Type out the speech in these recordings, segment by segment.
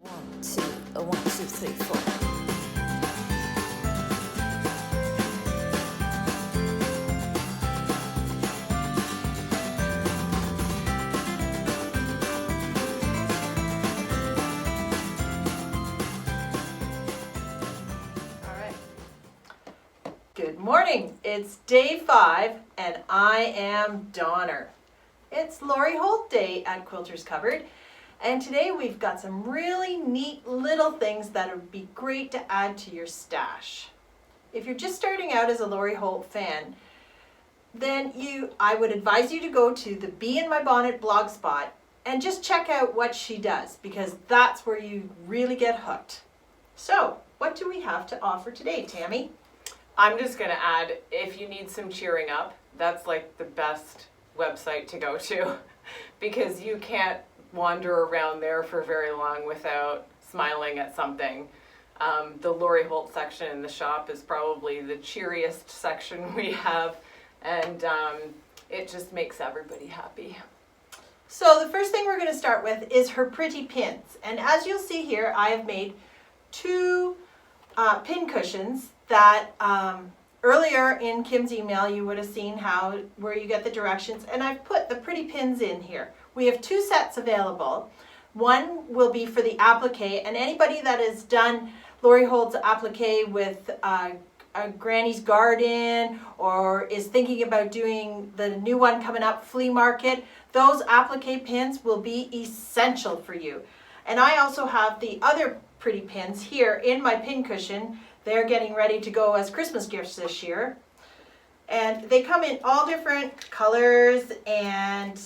1, 2, 1, 2, 3, 4. Good morning. It's day 5 and I am Donner. It's Lori Holt Day at Quilters Cupboard, and today we've got some really neat little things that would be great to add to your stash. If you're just starting out as a Lori Holt fan, then I would advise you to go to the Bee in My Bonnet blog spot and just check out what she does, because that's where you really get hooked. So, what do we have to offer today, Tammy? I'm just going to add, if you need some cheering up, that's like the best website to go to because you can't wander around there for very long without smiling at something. The Lori Holt section in the shop is probably the cheeriest section we have, and it just makes everybody happy. So the first thing we're going to start with is her pretty pins. And as you'll see here, I have made 2 pin cushions that earlier in Kim's email you would have seen where you get the directions, and I've put the pretty pins in here. We have 2 sets available. One will be for the applique, and anybody that has done Lori Holt's applique with a Granny's Garden or is thinking about doing the new one coming up, Flea Market, those applique pins will be essential for you. And I also have the other pretty pins here in my pin cushion. They're getting ready to go as Christmas gifts this year. And they come in all different colors, and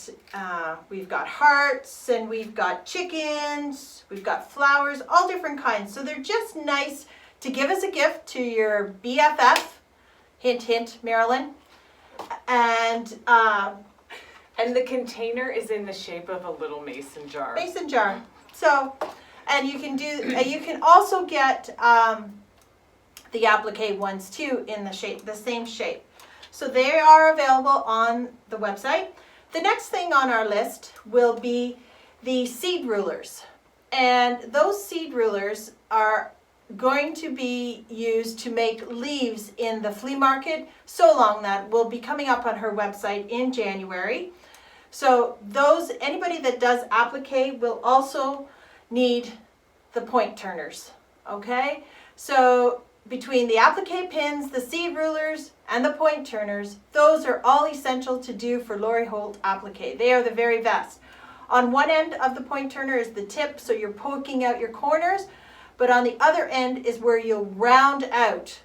we've got hearts, and we've got chickens, we've got flowers, all different kinds. So they're just nice to give as a gift to your BFF, hint, hint, Marilyn. And the container is in the shape of a little mason jar. Mason jar. So, and you can also get the applique ones too in the same shape. So they are available on the website. The next thing on our list will be the seed rulers. And those seed rulers are going to be used to make leaves in the flea market So Long that will be coming up on her website in January. So anybody that does applique will also need the point turners, okay? So between the applique pins, the seed rulers, and the point turners, those are all essential to do for Lori Holt applique. They are the very best. On one end of the point turner is the tip, so you're poking out your corners, but on the other end is where you'll round out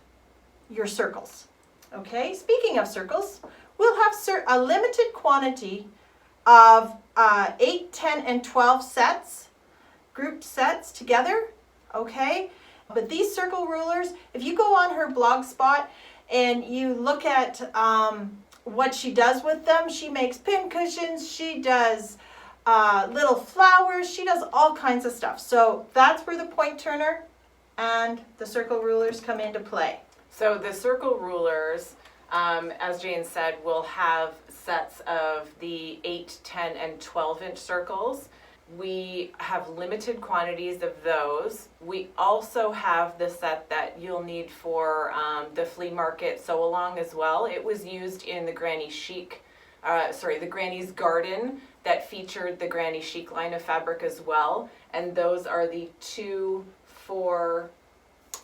your circles. Okay, speaking of circles, we'll have a limited quantity of 8, 10, and 12 sets, grouped sets together, okay? But these circle rulers, if you go on her blog spot and you look at what she does with them, she makes pin cushions, she does little flowers, she does all kinds of stuff. So that's where the point turner and the circle rulers come into play. So the circle rulers, as Jane said, will have sets of the 8, 10, and 12-inch circles. We have limited quantities of those. We also have the set that you'll need for the flea market sew along as well. It was used in the the Granny's Garden that featured the Granny Chic line of fabric as well. And those are the 2, 4,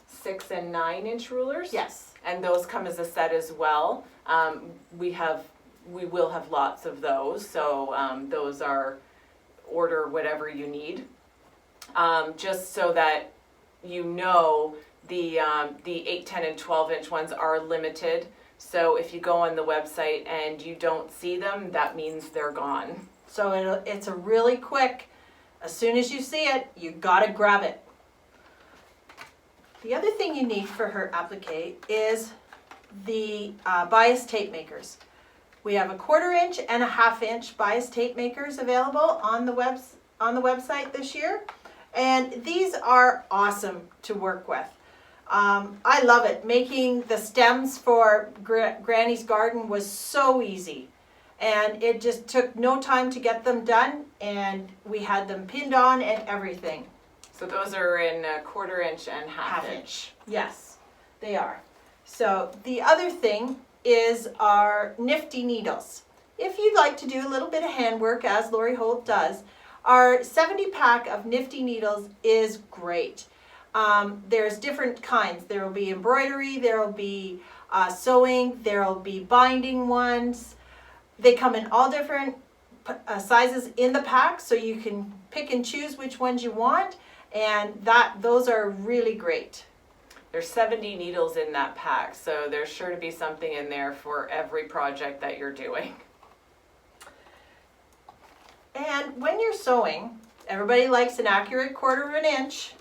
6, and 9-inch rulers. Yes. And those come as a set as well. We will have lots of those. So those are order whatever you need, just so that you know the 8, 10, and 12-inch ones are limited. So if you go on the website and you don't see them, that means they're gone. So it's a really quick, as soon as you see it, you gotta grab it. The other thing you need for her applique is the bias tape makers. We have a 1/4 inch and a 1/2 inch bias tape makers available on the website this year, and these are awesome to work with. I love it. Making the stems for Granny's Garden was so easy, and it just took no time to get them done, and we had them pinned on and everything. So those are in a 1/4 inch and half inch. Yes, they are. So the other thing is our nifty needles. If you'd like to do a little bit of handwork, as Lori Holt does, our 70 pack of nifty needles is great. There's different kinds. There will be embroidery, there will be sewing, there will be binding ones. They come in all different sizes in the pack, so you can pick and choose which ones you want, and those are really great. There's 70 needles in that pack, so there's sure to be something in there for every project that you're doing. And when you're sewing, everybody likes an accurate 1/4 inch.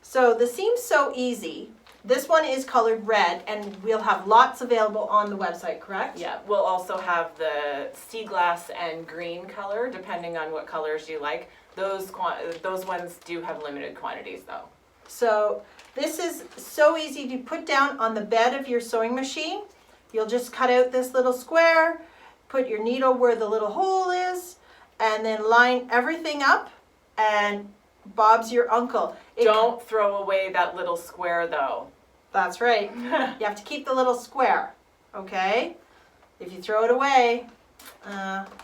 So the seam's so easy. This one is colored red, and we'll have lots available on the website, correct? Yeah, we'll also have the sea glass and green color, depending on what colors you like. Those ones do have limited quantities though. So this is so easy to put down on the bed of your sewing machine. You'll just cut out this little square, put your needle where the little hole is, and then line everything up, and Bob's your uncle. Don't throw away that little square though. That's right. You have to keep the little square, okay? If you throw it away,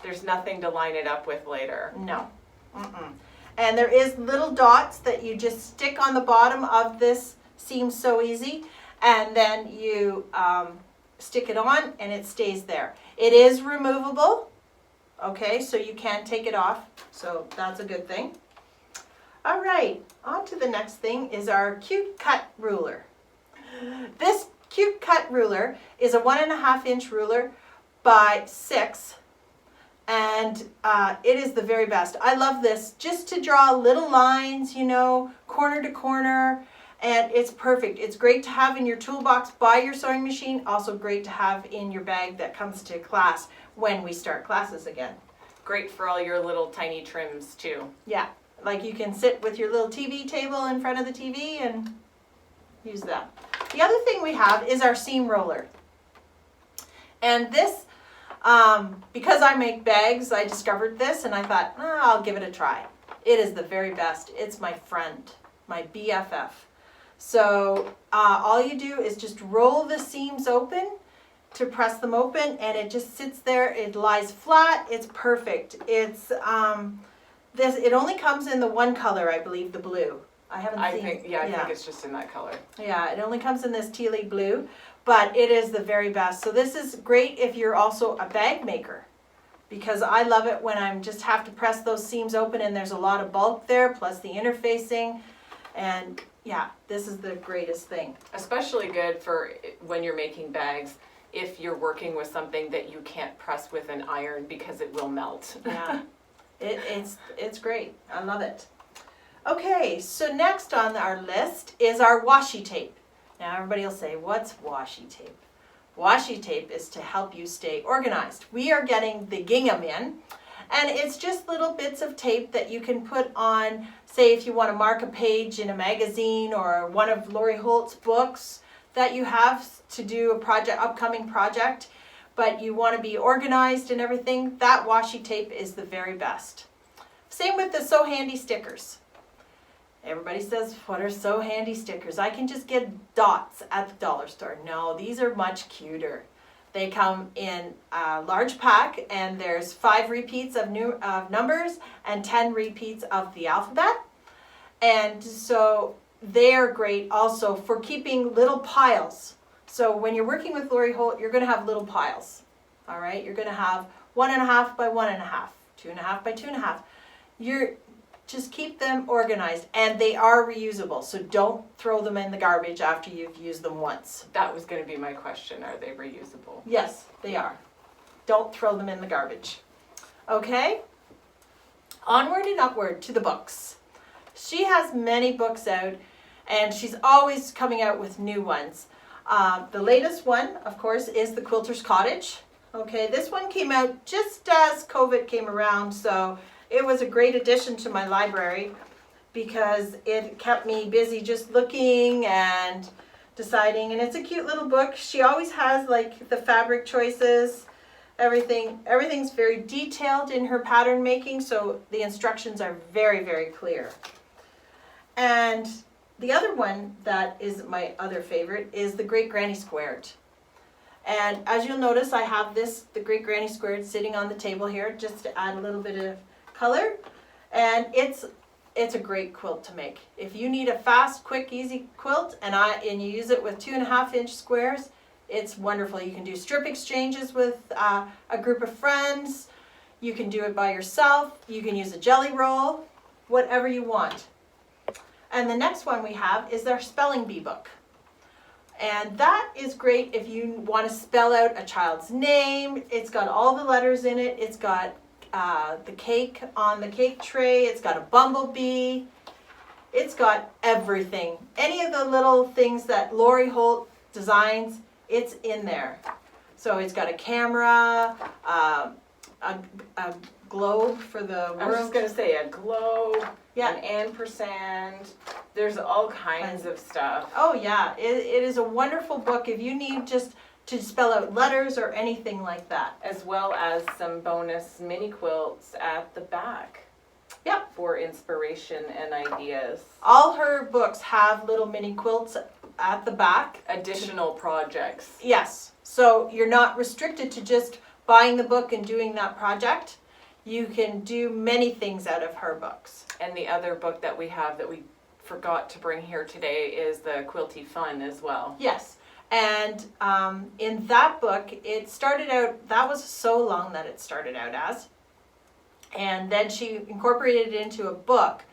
There's nothing to line it up with later. no. And there is little dots that you just stick on the bottom of this seam so easy, and then you stick it on and it stays there. It is removable, okay, so you can take it off, so that's a good thing. All right, on to the next thing is our cute cut ruler. This cute cut ruler is a 1.5 inch ruler by 6, and it is the very best. I love this just to draw little lines, you know, corner to corner, and it's perfect. It's great to have in your toolbox by your sewing machine, also great to have in your bag that comes to class when we start classes again. Great for all your little tiny trims too. Yeah, like you can sit with your little TV table in front of the TV and use that. The other thing we have is our seam roller. And this, because I make bags, I discovered this and I thought, I'll give it a try. It is the very best. It's my friend, my BFF. So all you do is just roll the seams open to press them open, and it just sits there. It lies flat. It's perfect. It's it only comes in the one color, I believe, the blue. I think it's just in that color. Yeah, it only comes in this tealy blue, but it is the very best. So this is great if you're also a bag maker, because I love it when I'm just have to press those seams open and there's a lot of bulk there, plus the interfacing, and yeah, this is the greatest thing. Especially good for when you're making bags if you're working with something that you can't press with an iron because it will melt. Yeah, it's great. I love it. Okay, so next on our list is our washi tape. Now everybody will say, what's washi tape? Washi tape is to help you stay organized. We are getting the gingham in, and it's just little bits of tape that you can put on, say if you want to mark a page in a magazine or one of Lori Holt's books that you have to do a project, upcoming project, but you want to be organized and everything, that washi tape is the very best. Same with the So Handy stickers. Everybody says, what are So Handy stickers? I can just get dots at the dollar store. No, these are much cuter. They come in a large pack, and there's 5 repeats of numbers and 10 repeats of the alphabet. And so they're great also for keeping little piles. So when you're working with Lori Holt, you're going to have little piles. All right, you're going to have 1.5 by 1.5, 2.5 by 2.5. Just keep them organized, and they are reusable, so don't throw them in the garbage after you've used them once. That was going to be my question. Are they reusable? Yes, they are. Don't throw them in the garbage. Okay? Onward and upward to the books. She has many books out, and she's always coming out with new ones. The latest one, of course, is the Quilters Cottage. Okay, this one came out just as COVID came around, so it was a great addition to my library because it kept me busy just looking and deciding. And it's a cute little book. She always has like the fabric choices, everything's very detailed in her pattern making, so the instructions are very, very clear. And the other one that is my other favorite is the Great Granny Squared. And as you'll notice, I have the Great Granny Squared sitting on the table here just to add a little bit of color. And it's a great quilt to make. If you need a fast, quick, easy quilt and you use it with 2.5-inch squares, it's wonderful. You can do strip exchanges with a group of friends. You can do it by yourself. You can use a jelly roll, whatever you want. And the next one we have is our spelling bee book. And that is great if you want to spell out a child's name. It's got all the letters in it. It's got the cake on the cake tray. It's got a bumblebee. It's got everything. Any of the little things that Lori Holt designs, it's in there. So it's got a camera, a globe for the world. I was just going to say a globe, Yeah. an ampersand. There's all kinds of stuff. Oh yeah, it is a wonderful book if you need just to spell out letters or anything like that. As well as some bonus mini quilts at the back. Yep. For inspiration and ideas. All her books have little mini quilts at the back. Additional projects. Yes, so you're not restricted to just buying the book and doing that project. You can do many things out of her books. And the other book that we have that we forgot to bring here today is the Quilty Fun as well. Yes, and in that book, it started out, that was so long that it started out as. And then she incorporated it into a book.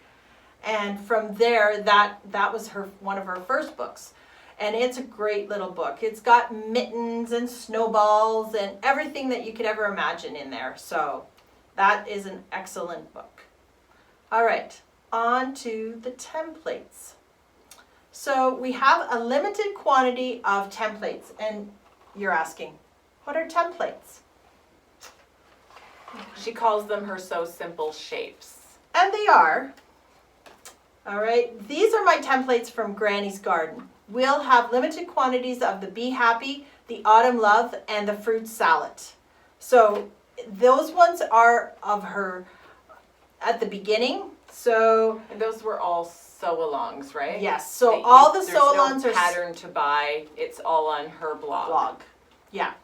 And from there, that was one of her first books. And it's a great little book. It's got mittens and snowballs and everything that you could ever imagine in there. So that is an excellent book. All right, on to the templates. So we have a limited quantity of templates. And you're asking, what are templates? She calls them her so simple shapes. And they are. All right, these are my templates from Granny's Garden. We'll have limited quantities of the Be Happy, the Autumn Love, and the Fruit Salad. So those ones are of her at the beginning. So And those were all sew-alongs, right? yes, so all the sew-alongs There's no are pattern to buy. It's all on her blog. Yeah.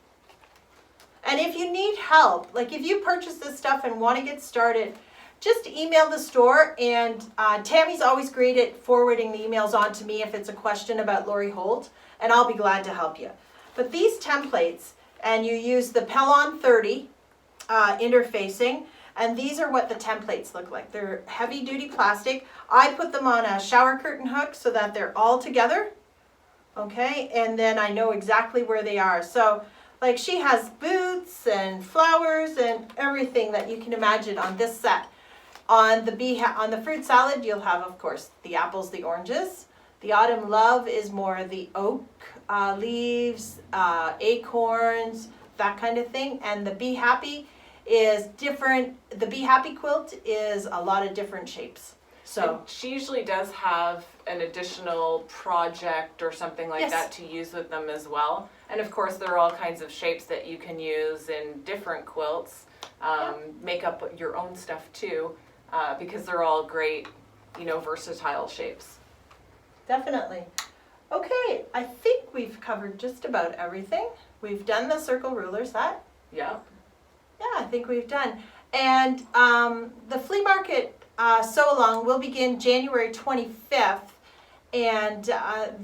And if you need help, like if you purchase this stuff and want to get started, just email the store, and Tammy's always great at forwarding the emails on to me if it's a question about Lori Holt, and I'll be glad to help you. But these templates, and you use the Pellon 30 interfacing, and these are what the templates look like. They're heavy duty plastic. I put them on a shower curtain hook so that they're all together, okay? And then I know exactly where they are. So like she has boots and flowers and everything that you can imagine on this set. On the fruit salad, you'll have, of course, the apples, the oranges. The Autumn Love is more the oak leaves, acorns, that kind of thing. And the Be Happy is different. The Be Happy quilt is a lot of different shapes. So And she usually does have an additional project or something like Yes. that to use with them as well. And of course, there are all kinds of shapes that you can use in different quilts. Make up your own stuff too, because they're all great, versatile shapes. definitely. Okay, I think we've covered just about everything. We've done the circle rulers, that? Yeah. Yeah, I think we've done. And the flea market sew-along will begin January 25th. And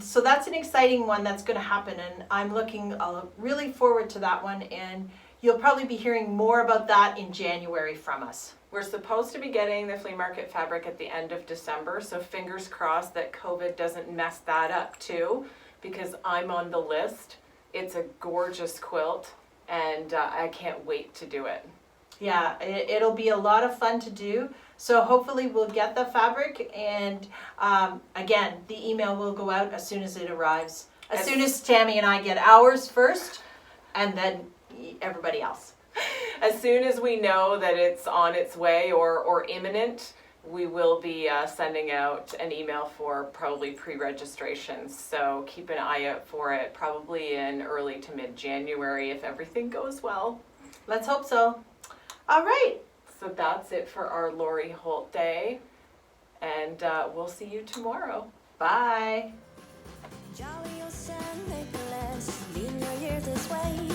so that's an exciting one that's going to happen. And I'm looking really forward to that one. And you'll probably be hearing more about that in January from us. We're supposed to be getting the flea market fabric at the end of December, so fingers crossed that COVID doesn't mess that up too, because I'm on the list. It's a gorgeous quilt, and I can't wait to do it. Yeah, it'll be a lot of fun to do. So hopefully we'll get the fabric, and again, the email will go out as soon as it arrives. As soon as Tammy and I get ours first, and then everybody else. As soon as we know that it's on its way or imminent, we will be sending out an email for probably pre-registrations. So keep an eye out for it, probably in early to mid-January if everything goes well. Let's hope so. All right. So that's it for our Lori Holt Day. and we'll see you tomorrow. Bye. Jolly old Saint Nicholas, leading your year this way.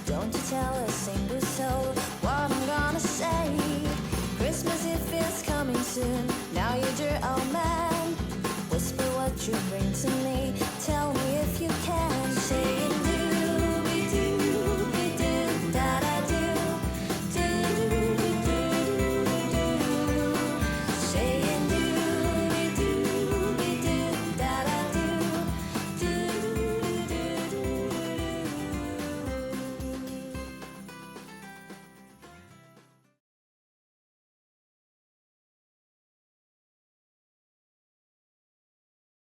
Don't you tell a single soul what I'm gonna say. Christmas Eve is coming soon, now you're your old man. Whisper what you bring to me.